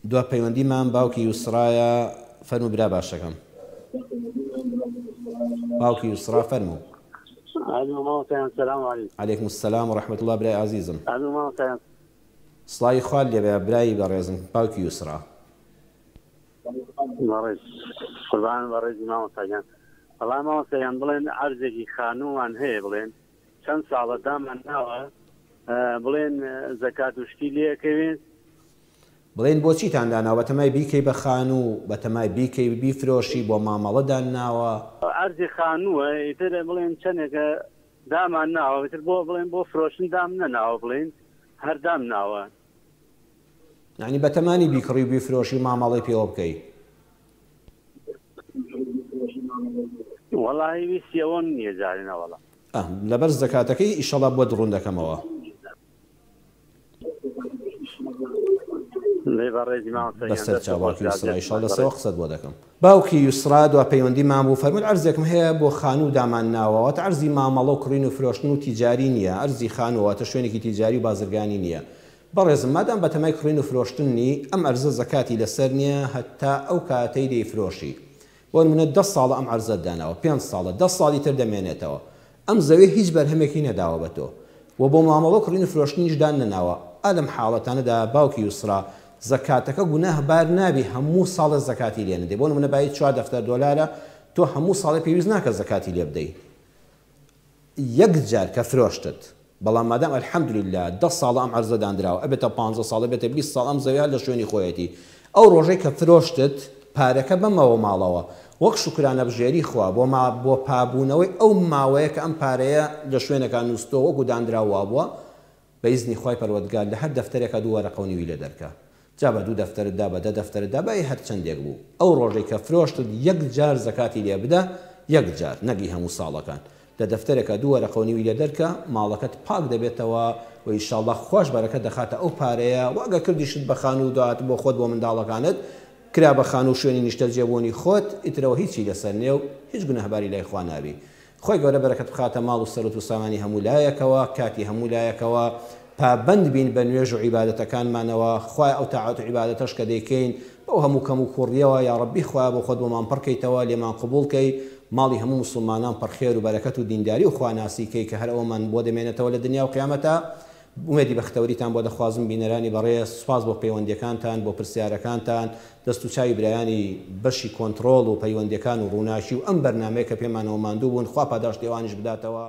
دو پەیوەندیمان باوکی یوسرایە فەرموو برا باشەکەم. باوکی یوسرا فەرموو. السلام عليكم. عليكم السلام ورحمة الله برای عزیزم. سڵاوی خوارد لێبێ برای بەڕێزم باوکی یوسرا. قوربان بەڕێزی مامۆستاگیان. بەڵام مامۆستاگیان بڵێن عەرزێکی خانوومان هەیە بڵێن چەند ساڵە دامان ناوە بڵێن زەکات و شتی لێکەوێن. بڵێن بۆ چیتان داناوە بەتەمای بیکەی بە خانوو بەتەمای بیکەی بیفرۆشی بۆ مامەڵەدان ناوە عەرزی خانووە ئیتر بڵێن چەندێکە دامان ناوە ئیتر بۆ بڵێن بۆ فرۆشتن دام نەناوە بڵێن هەر دام ناوە یعنی بەتەمانی بیکڕی و بیفرۆشی مامەڵەی پێوە بکەی. وەڵاهی ویستی ئەوە نییە جارێنە وەڵا لەبەر زەکاتەکەی ئیشەڵا بۆ دڕوون دەکەمەوە. بەسەر چاواکی یوسرا ئیشەڵا لەسەوە قسەت بۆ دەکەم. باوکی یوسرا دوا پەیوەندیمان بوو فەرمووی عەرزێکم هەیە بۆ خانوو دامان ناوەوەتە عەرزی مامەڵە و کڕین و فرۆشتن و تیجاری نییە، عەرزی خانووەتە شوێنێکی تیجاری و بازرگانی نییە. بەڕێزم مادام بەتەمای کڕین و فرۆشتنی ئەم عەرزە زەکاتی لەسەر نییە هەتا ئەو کاتەی دەیفرۆشی. بۆ نمونە 10 ساڵە ئەم عەرزەت داناوە 5 ساڵە 10 ساڵی تر دەمێنێتەوە. ئەم زەوێ هیچ بەرهەمێکی نەداوە بە تۆ و بۆ مامەڵە کڕین و فرۆشتنیش دان نەناوە. ئەلەم حاڵەتانەدا باوکی یوسرا زەکاتەکە گوناهبار نابی هەموو ساڵە زەکاتی لێ نەدەی. بۆ نمونە بای 4 دەفتەر دۆلارە تۆ هەموو ساڵی پێویست ناکە زەکاتی لێ بدەی. یەک جار کە فرۆشتت بەڵام مادام ئەلحەمدولیلا 10 ساڵە ئەم عەرزە دانراوە ئەبێتە 15 ساڵە بێتە 20 ساڵ ئەم زەویە لە شوێنی خۆیەتی ئەو ڕۆژەی کە فرۆشتت پارەکە بەمەوە ماڵەوە وەک شوکرانە بژێری خوا بۆ پابوونەوەی ئەو ماوەیە کە ئەم پارەیە لە شوێنەکان نووسۆ وەکو دانراوە بووە بە ئیزنی خوای پەروەردگار لە هەر دەفتەرێکە دوو وەرەقە و نیوی لێ دەرکا. جا بە 2 دەفتەردا بە 10 دەفتەردا بە هەر چەندێک بوو ئەو ڕۆژەی کە فرۆشتت یەک جار زەکاتی لێ بدە یەک جار نەگی هەموو ساڵەکان لە دەفتەرێکە دوو وەرەقە و نیوی لێ دەرکە ماڵەکەت پاک دەبێتەوە و ئینشاڵڵا خۆش بەرەکەت دەخاتە ئەو پارەیە واگە کردیشت بە خانوو داهات بۆ خۆت بۆ منداڵەکانت کرا بە خانوو شوێنی نیشتە جێبوونی خۆت ئیترەوە هیچی لەسەر نێ و هیچ گونەهباری لای خوا نابی. خۆی گەورە بەرەکەت بخاتە ماڵ و سەرەت و سامانی هەموو لایەکەوە کاتی هەموو لایەکەوە پابند بین بە نوێژ و عیبادەتەکانمانەوە خوای ئەو تاعات و عیبادەتەش کە دەیکەین بەو هەموو کەم و کوڕیەوە یا ڕەبی خوای بۆ خۆت بۆمان پڕکەیتەوە لێمان قبوڵکەی ماڵی هەموو مسلمانان پڕخێر و بەرەکەت و دینداری و خواناسیکەی کە هەر ئەومان بۆ دەمێنێتەوە لە دنیا و قیامەتە. ئومێدی بەختەوریتان بۆ دەخوازم بینەرانی بەڕێز سوپاس بۆ پەیوەندیەکانتان بۆ پرسیارەکانتان دەست و چاوی برایانی بەشی کۆنتڕۆڵ و پەیوەندیەکان و ڕووناچی و ئەم بەرنامەیە کە پێمانەوە ماندوو بوون خوا پاداش دێوانیش بداتەوە.